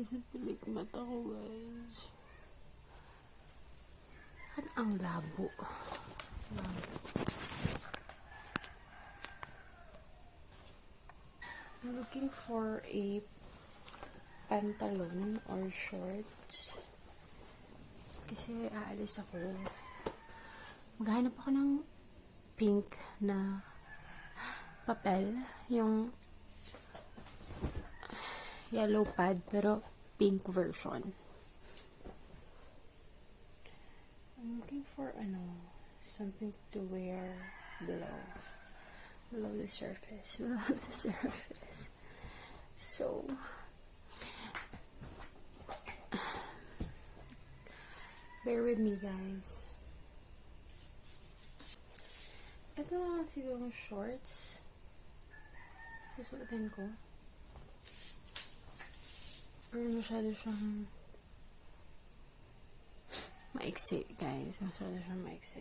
Sa pilik mata ko, guys. Ang labo. I'm looking for a pantalon or shorts. Kasi aalis ako. Maghanap ako ng pink na papel. Yung yellow pad, pero pink version. I'm looking for, something to wear below the surface. So, bear with me, guys. Ito na siguro shorts. Susuotin ko. Pero masyado siyang maiksi, guys. Masyado siyang maiksi.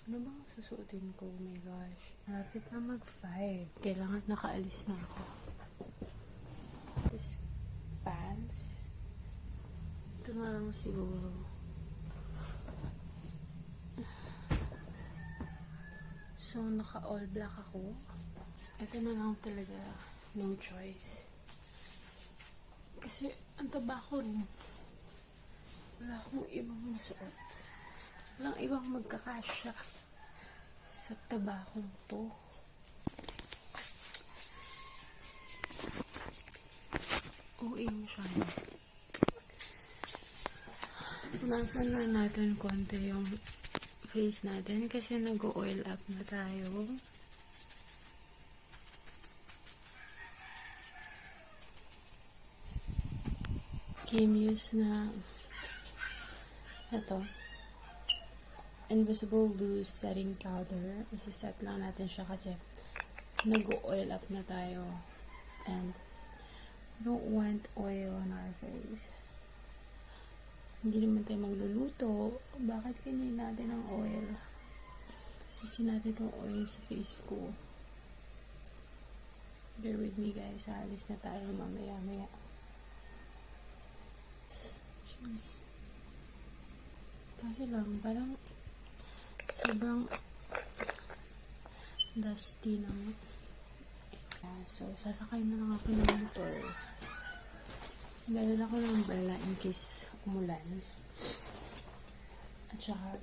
Ano bang susuotin ko? Oh my gosh. Malapit na mag-5. Kailangan nakaalis na ako. This pants. Ito na lang siguro. So, naka-all black ako. Ito na lang talaga. No choice. Kasi, ang taba ko rin. Wala akong ibang masuot. Walang ibang magkakasya sa taba kong to. OA masyado. Punasan na natin konti yung face natin kasi nag-oil up na tayo. Game use na ito. Invisible Loose Setting Powder. Isiset lang natin siya kasi nag-oil up na tayo. And we don't want oil on our face. Hindi naman tayo magluluto. Bakit pinin natin ang oil? Kasi natin itong oil sa face ko. Bear with me, guys. Alis na tayo mamaya-maya. Kasi lang, parang sobrang dusty ng so, sasakay na lang ako ng motor. Dahil ako ng umbrella in case umulan. At saka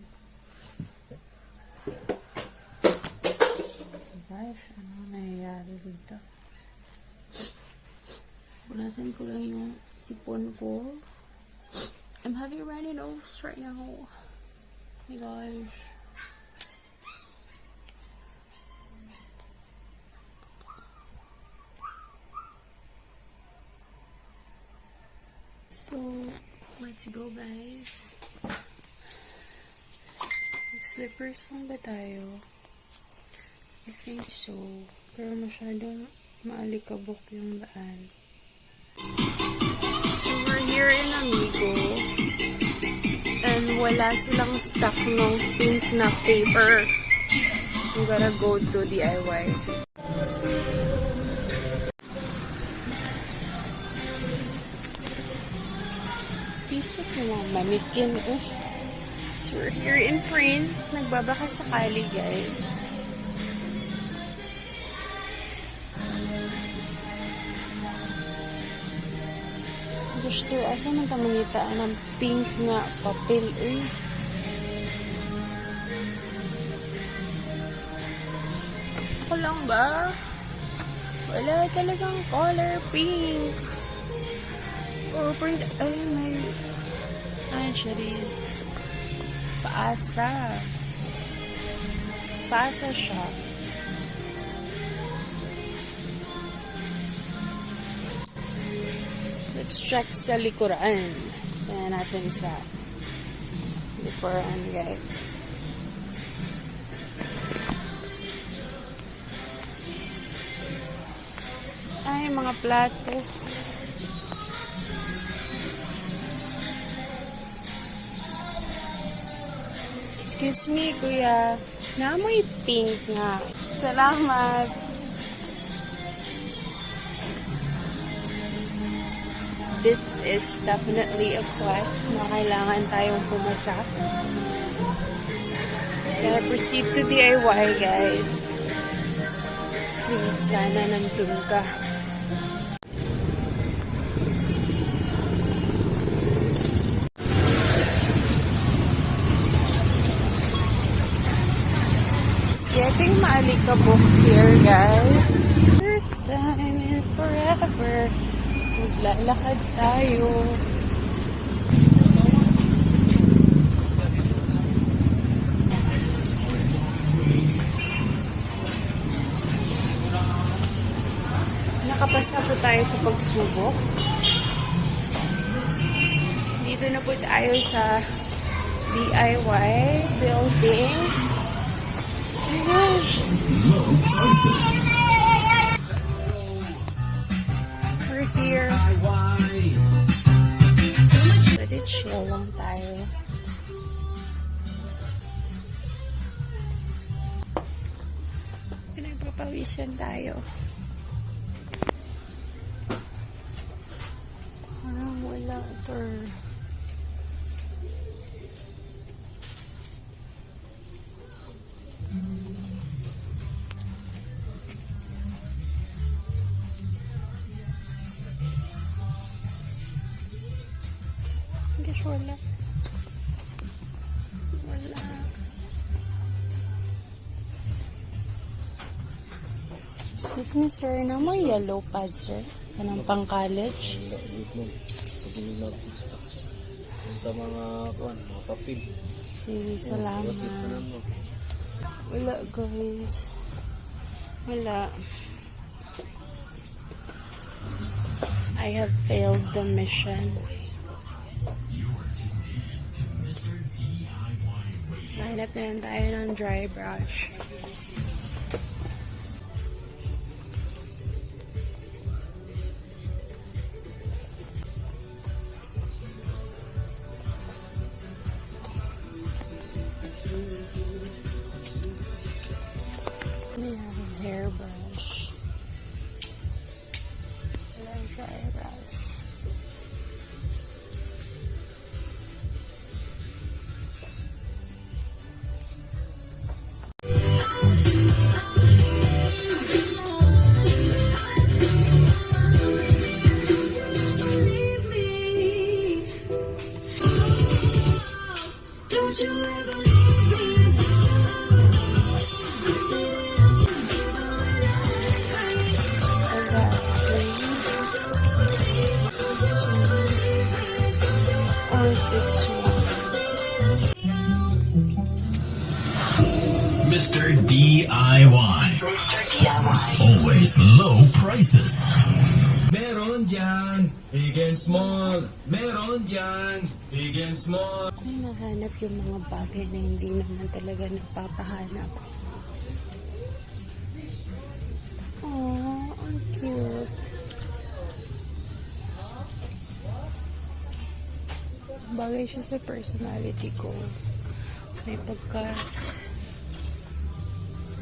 gosh, ano nangyayari dito? Punasan ko lang yung sipon ko. I'm having runny nose right now. Oh my gosh. So, let's go, guys. Slippers lang ba tayo? I think so. Pero masyadong maalikabok yung daan. So, we're here in Amigo. And wala silang stock ng pink na paper. I'm gonna go to DIY. Piso ko mga manikin eh. So we're here in Prince. Nagbabaka sakali, guys. Gusto, asa man tamangitaan ng pink nga papel eh. Ako lang ba? Wala talagang color pink. Or print, ay may actually paasa siya. Let's check sa likuran. Tingnan natin sa likuran, guys. Ay, mga plato. Excuse me, kuya. Naamoy pink nga. Salamat. this is definitely a quest na kailangan tayong pumasa. Gotta proceed to DIY, guys. Please, sana nandun ka. It's getting maalikabok here, guys. First time in forever. Maglalakad tayo. Nakapasa po tayo sa pagsubok. Dito na po tayo sa DIY building. Oh my gosh! We're here. Pwede chill lang tayo. Pinagpapawisan tayo. Parang wala ito. Guess wala. Wala. Excuse me, sir. Na mo yellow pad, sir? Anong pang college? Sa mga papel. Sige, salamat. Wala, guys. Wala. I have failed the mission. Hanap na lang tayo ng dry brush. We have a hairbrush. Walang dry brush. Mr. DIY. Mr. DIY. Always low prices. Meron dyan, big and small. Meron dyan, big and small. Ay, nahanap yung mga bagay na hindi naman talaga nagpapahanap. Aww, ang cute. Bagay siya sa personality ko. May pagka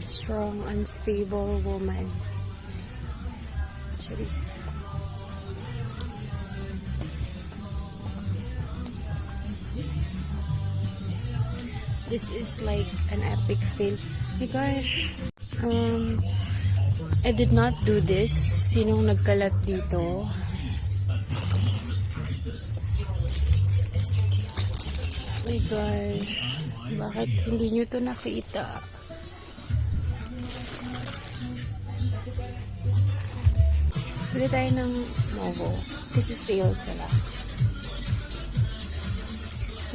strong, unstable woman. Charis. This is like an epic fail. My gosh. I did not do this. Sinong nagkalat dito? My gosh. Bakit hindi nyo to nakita? Pili tayo ng Movo. Kasi sale sila.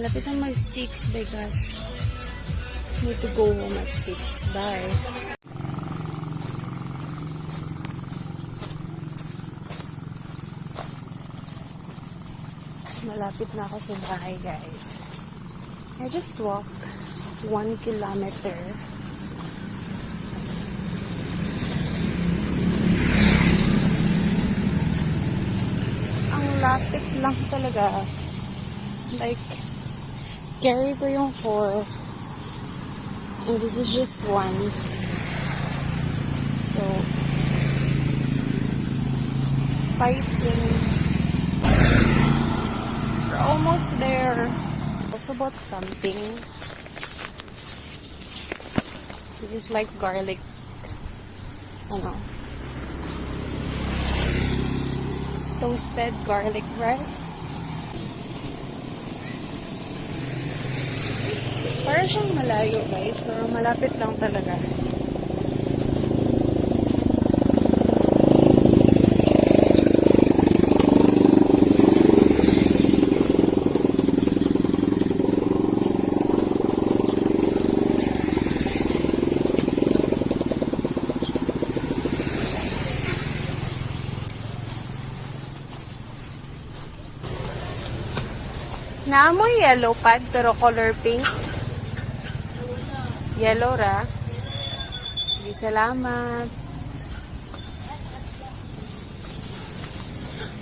Lapit na mag 6. My gosh. Need to go home at 6. Bye. So, malapit na ako sa bahay, guys. I just walked 1 kilometer. Ang lapit lang talaga. Like, carry ko yung 4. And this is just 1. So, fighting. almost there. Also bought something. This is like garlic. Ano? Toasted garlic bread. Para siyang malayo guys, pero malapit lang talaga. Naamoy yellow pad pero color pink. Yellow ra. Sige, salamat.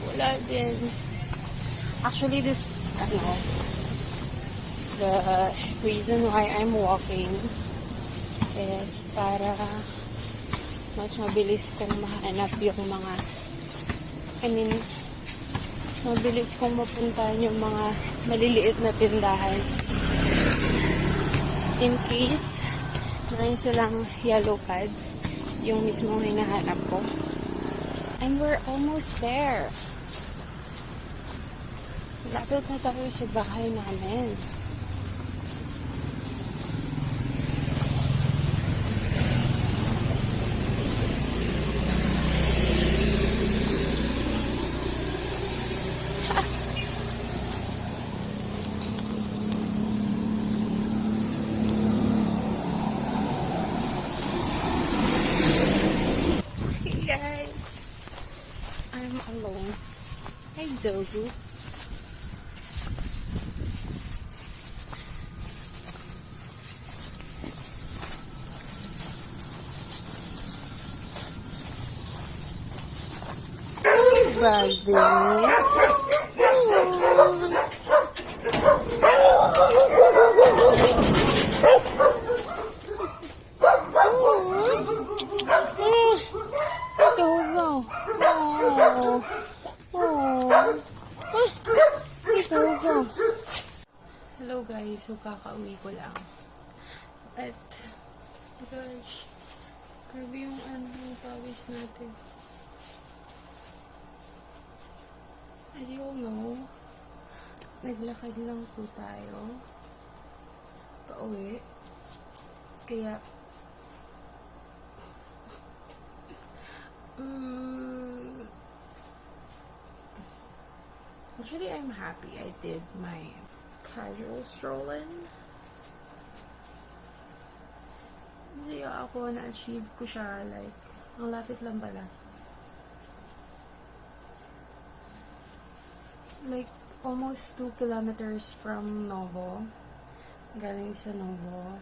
Wala din. Actually, this, the reason why I'm walking is para mas mabilis kong mahanap yung mga, mas mabilis kong mapuntahan yung mga maliliit na tindahan. In case meron silang yellow pad, yung mismong hinahanap ko. And we're almost there. Lapit na tayo sa bahay namin. Alone. Hey, Dogu. Hello guys, so kakauwi ko lang. At, gosh, grabe yung yung pawis natin. As you all know, naglakad lang po tayo pauwi. Kaya, actually, I'm happy I did my casual strolling. Kasi ako na-achieve ko siya, like, ang lapit lang pala. Like, almost 2 kilometers from Novo. Galing sa Novo.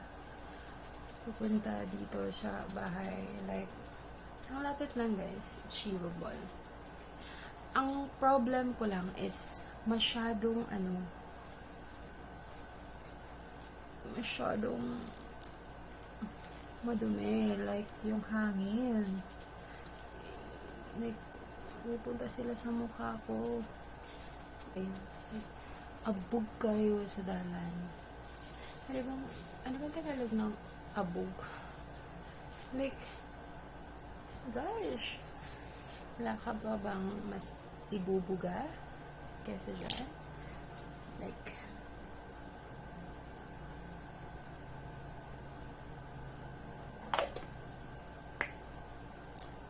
Pupunta dito sa bahay. Like, ang lapit lang guys. Achievable. Ang problem ko lang is masyadong madumi, like yung hangin, like pupunta sila sa mukha ko, like, abog kayo sa dalan. Ano bang Tagalog ng abog? Like, gosh, wala ka ba bang mas ibubuga kesa dyan? Like,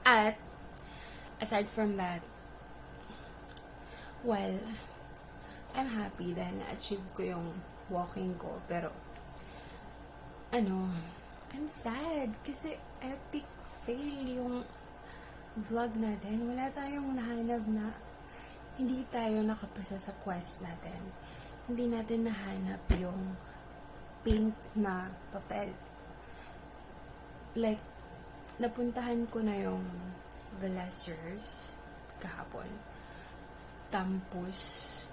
at aside from that, well, I'm happy that na-achieve ko yung walking ko, pero I'm sad kasi epic fail yung vlog natin. Wala tayong nahanap na, hindi tayo nakapasa sa quest natin. Hindi natin nahanap yung pink na papel. Like, napuntahan ko na yung Velazquez kahapon. Tampus,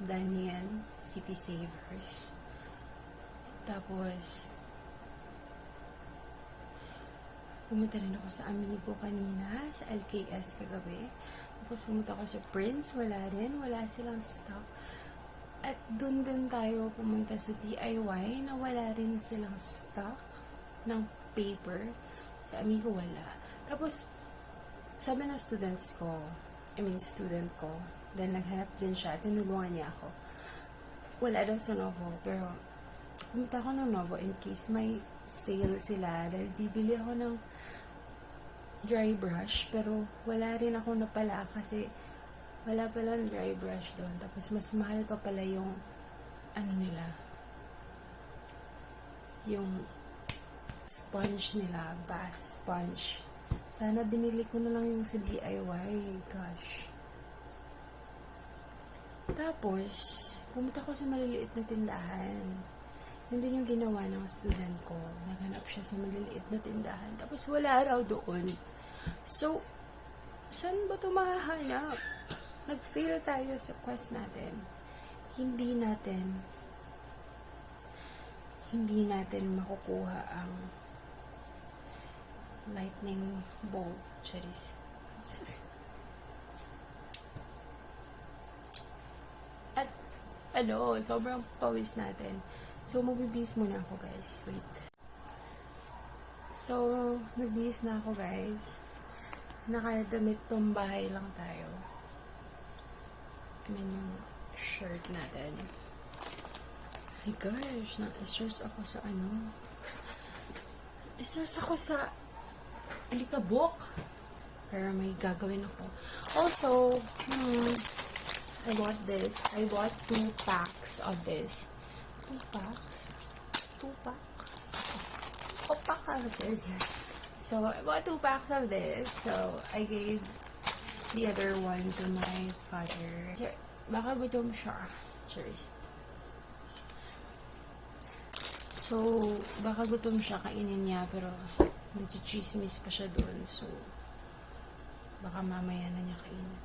Daniel, CP Savers. Tapos, pumunta rin ako sa amigo kanina, sa LKS kagabi. Tapos pumunta ako sa Prince, wala rin. Wala silang stock. At dun din tayo pumunta sa DIY na wala rin silang stock ng paper. Sa Amigo wala. Tapos, sabi ng student ko, then naghanap din siya, tinulungan niya ako. Wala daw sa Novo, pero pumunta ako ng Novo in case may sale sila, dahil bibili ako ng dry brush, pero wala rin ako napala kasi wala palang dry brush doon. Tapos mas mahal pa pala yung yung sponge nila, bath sponge. Sana binili ko na lang yung sa DIY. Gosh. Tapos, pumunta ko sa maliliit na tindahan. Yun din yung ginawa ng student ko. Naghanap siya sa maliliit na tindahan. Tapos wala raw doon. So, saan ba ito mahahanap? Nag-fail tayo sa quest natin. Hindi natin makukuha ang lightning bolt. Charis. At, sobrang pawis natin. So, magbibihis muna ako, guys. Wait. So, nagbihis na ako, guys. Nakadamit tumbahay lang tayo. Yung shirt natin. My gosh, na-stress ako sa stress ako sa alikabok. Pero may gagawin ako. Also, I bought this. I bought 2 packs of this. 2 packs? 2 packs? Oh, packs. So, I bought 2 packs of this. So, I gave the other one to my father. Baka gutom siya. Cheers. So, baka gutom siya, kainin niya, pero nagchichismis pa siya doon. So, baka mamaya na niya kainin.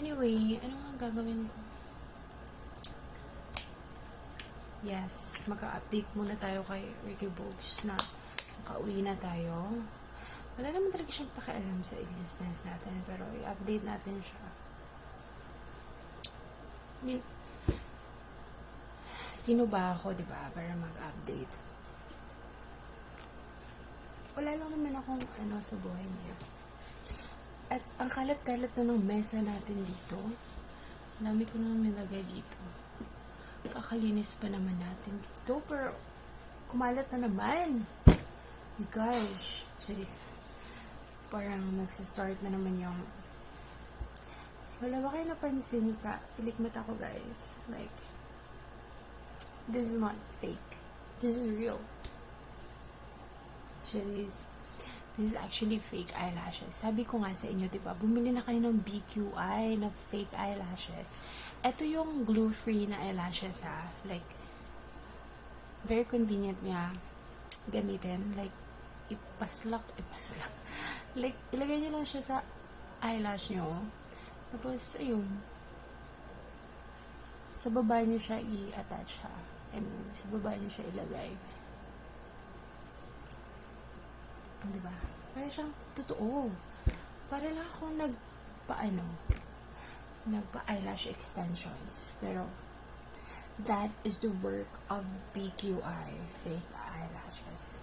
Anyway, ano nga gagawin ko? Yes, maka-update muna tayo kay Ricky Bogs na makauwi na tayo. Wala naman talaga siyang pakialam sa existence natin, pero i-update natin siya. Sino ba ako, diba, para mag-update? Wala lang naman akong sa buhay niya. At ang kalat-kalat na ng mesa natin dito. Dami ko nang nilagay dito. Kakalinis pa naman natin dito, pero kumalat na naman. My gosh. Charis. Parang nagsistart na naman yung wala ba kayo napansin sa pilikmata ko, guys? Like, this is not fake. This is real. Charis. This is actually fake eyelashes. Sabi ko nga sa inyo, diba? Bumili na kayo ng BQI na fake eyelashes. Ito yung glue-free na eyelashes, ha. Like, very convenient niya gamitin. Like, ipaslak. Like, ilagay niyo lang siya sa eyelash nyo. Tapos, ayun. Sa baba niyo siya i-attach, ha. Sa baba niyo siya ilagay. Diba? Para siyang totoo. Para lang akong nagpa-eyelash extensions. Pero, that is the work of BQI, fake eyelashes.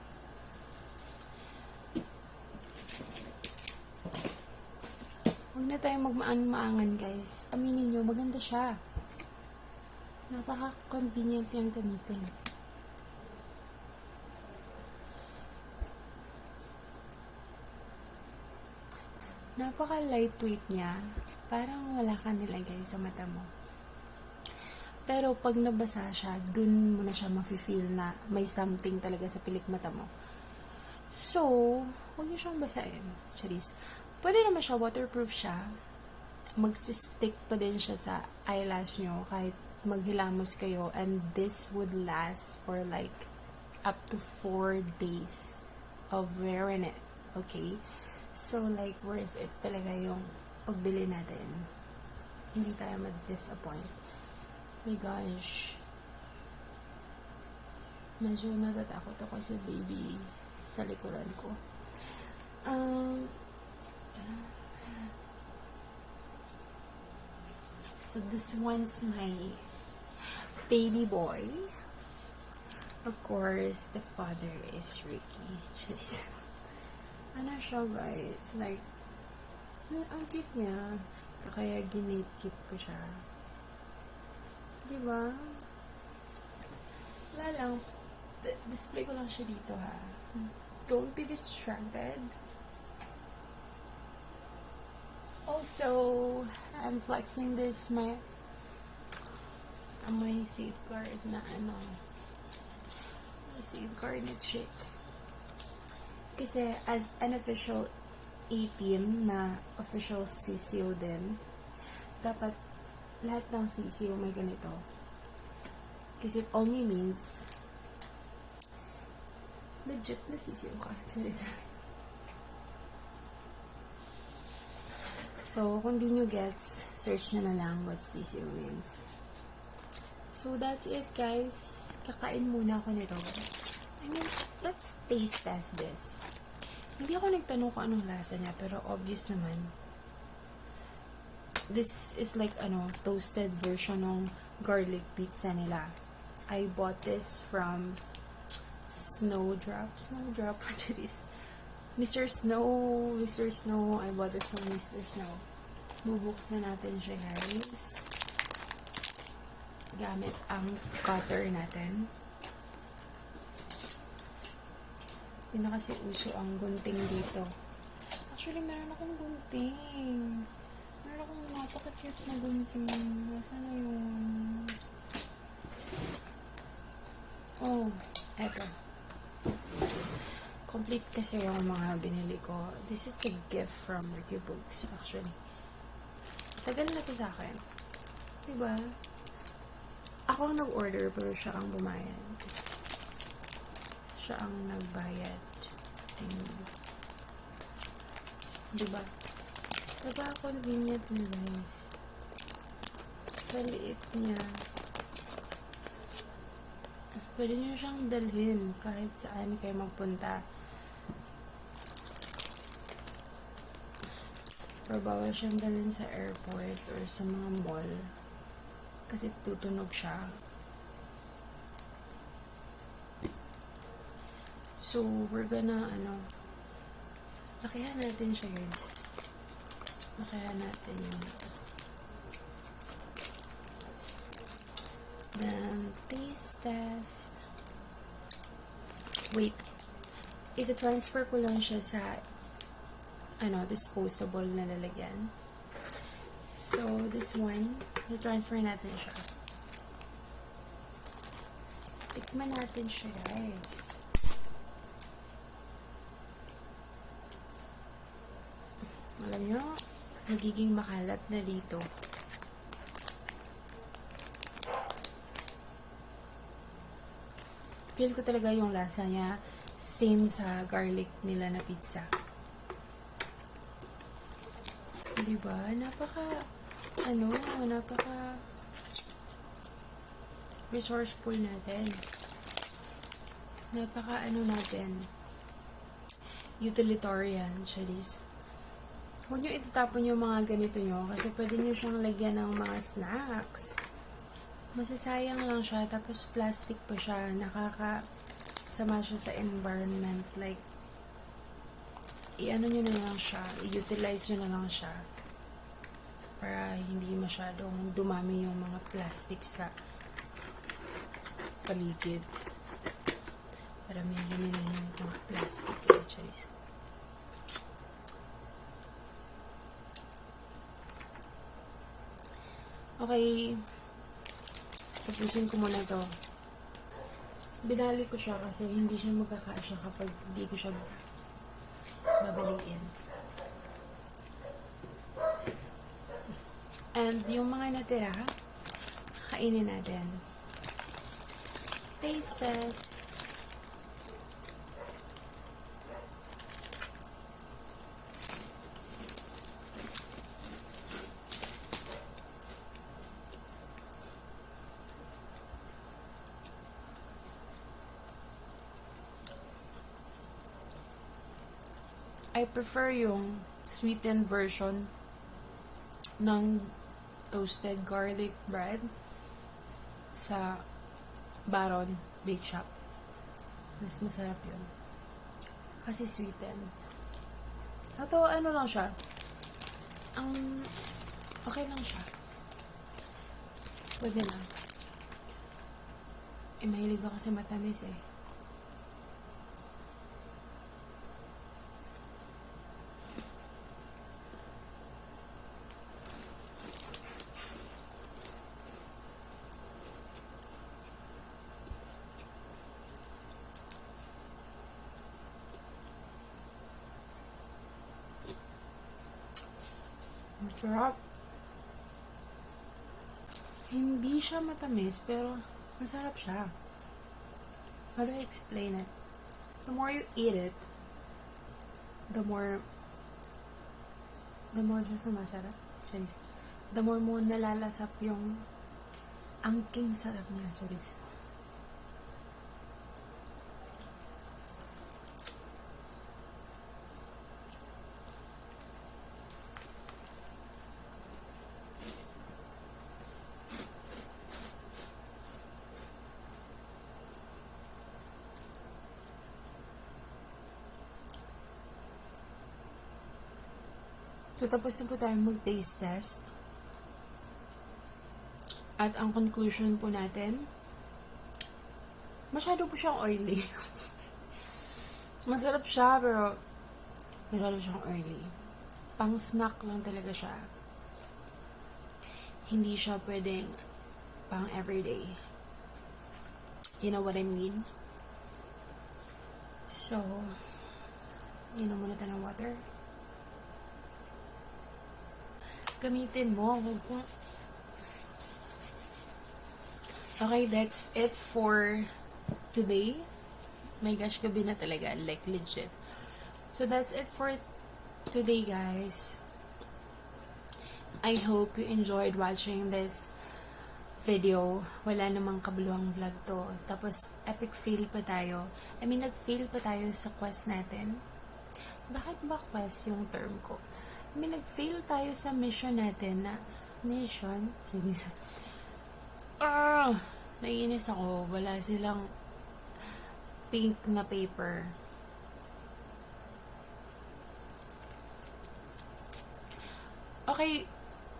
Huwag na tayo magmaan-maangan, guys. Aminin nyo, maganda siya. Napaka-convenient yung gamitin. Napaka-lightweight niya. Parang wala ka nilagay sa mata mo. Pero pag nabasa siya, dun mo na siya mafe-feel na may something talaga sa pilik mata mo. So, huwag niyo siyang basahin. Charis. Pwede naman siya, waterproof siya. Magsistick pa din siya sa eyelash nyo kahit maghilamos kayo. And this would last for like up to 4 days of wearing it. Okay? So, like, worth it talaga yung pagbili natin. Hindi tayo mag-disappoint. My gosh. Medyo natatakot ako sa baby sa likuran ko. So, this one's my baby boy. Of course, the father is Ricky. Just, ano siya guys, like, ang cute niya. Kaya ginate-keep ko siya. Diba? Wala lang. Display ko lang siya dito ha. Don't be distracted. Also, I'm flexing this my safeguard na my safeguard na chick. Kasi as an official A-team na official CCO din, dapat lahat ng CCO may ganito. Kasi it only means legit na CCO ka. So, kung di nyo gets, search nyo na lang what CCO means. So, that's it guys. Kakain muna ako nito. I mean, let's taste test this. Hindi ako nagtanong kung anong lasa niya, pero obvious naman. This is like, toasted version ng garlic pizza nila. I bought this from Snowdrop, actually. Mr. Snow, I bought this from Mr. Snow. Bubuksan natin siya, guys. Gamit ang cutter natin. Hindi na kasi uso ang gunting dito. Actually, meron akong gunting. Meron akong napaka-cute na gunting. Nasaan na yun? Oh, eto. Complete kasi yung mga binili ko. This is a gift from Ricky Books, actually. Tagal na to sa akin. Diba? Ako ang nag-order, pero siya ang bumayad. Siya ang nagbayad. Diba? Diba ako convenient na guys? Sa liit niya. Pwede nyo siyang dalhin kahit saan kayo magpunta. Pero bawal siyang dalhin sa airport or sa mga mall. Kasi tutunog siya. So, we're gonna, lakihan natin siya, guys. Lakihan natin yun. Then, taste test. Wait. Ito-transfer ko lang siya sa, disposable na lalagyan. So, this one, ito-transfer natin siya. Tikman natin siya, guys. Alam nyo, magiging makalat na dito. Feel ko talaga yung lasa niya same sa garlic nila na pizza. Diba? Napaka resourceful natin. Napaka natin. Utilitarian, Charis. Huwag nyo itatapon yung mga ganito nyo kasi pwede nyo siyang lagyan ng mga snacks. Masasayang lang siya, tapos plastic pa siya, nakakasama siya sa environment. Like, nyo na lang siya, i-utilize nyo na lang siya para hindi masyadong dumami yung mga plastic sa paligid. Para may ganun yung mga plastic. Charis. Okay, tapusin ko muna to. Binali ko siya kasi hindi siya magkakasya kapag hindi ko siya babalikin. And yung mga natira, kainin natin. Taste test. I prefer yung sweetened version ng toasted garlic bread sa Baron Bake Shop. Mas masarap yun. Kasi sweetened. Ito, ano lang siya. Okay lang siya. Pwede na. Mahilig ako kasi matamis eh. Masarap. Hindi siya matamis, pero masarap siya. How do I explain it? The more you eat it, the more siya sumasarap. Charis. The more mo nalalasap yung angking sarap niya. Charis. So, tapos na po tayo mag-taste test. At ang conclusion po natin, masyado po siyang oily. Masarap siya, pero masyado siyang oily. Pang snack lang talaga siya. Hindi siya pwedeng pang everyday. You know what I mean? So, inom muna tayo ng water. Gamitin mo. Okay, that's it for today. My gosh, gabi na talaga. Like, legit. So, that's it for today, guys. I hope you enjoyed watching this video. Wala namang kabuluhang vlog to. Tapos, epic fail pa tayo. I mean, nag-fail pa tayo sa quest natin. Bakit ba quest yung term ko? I mean, nag-fail tayo sa mission natin na mission? Naiinis ako. Wala silang pink na paper. Okay,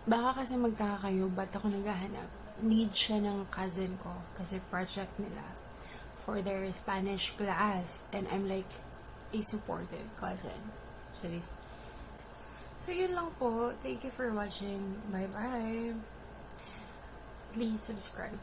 baka kasi magtaka kayo, ba't ako naghahanap? Need siya ng cousin ko kasi project nila for their Spanish class. And I'm like a supportive cousin. So, yun lang po. Thank you for watching. Bye-bye. Please subscribe.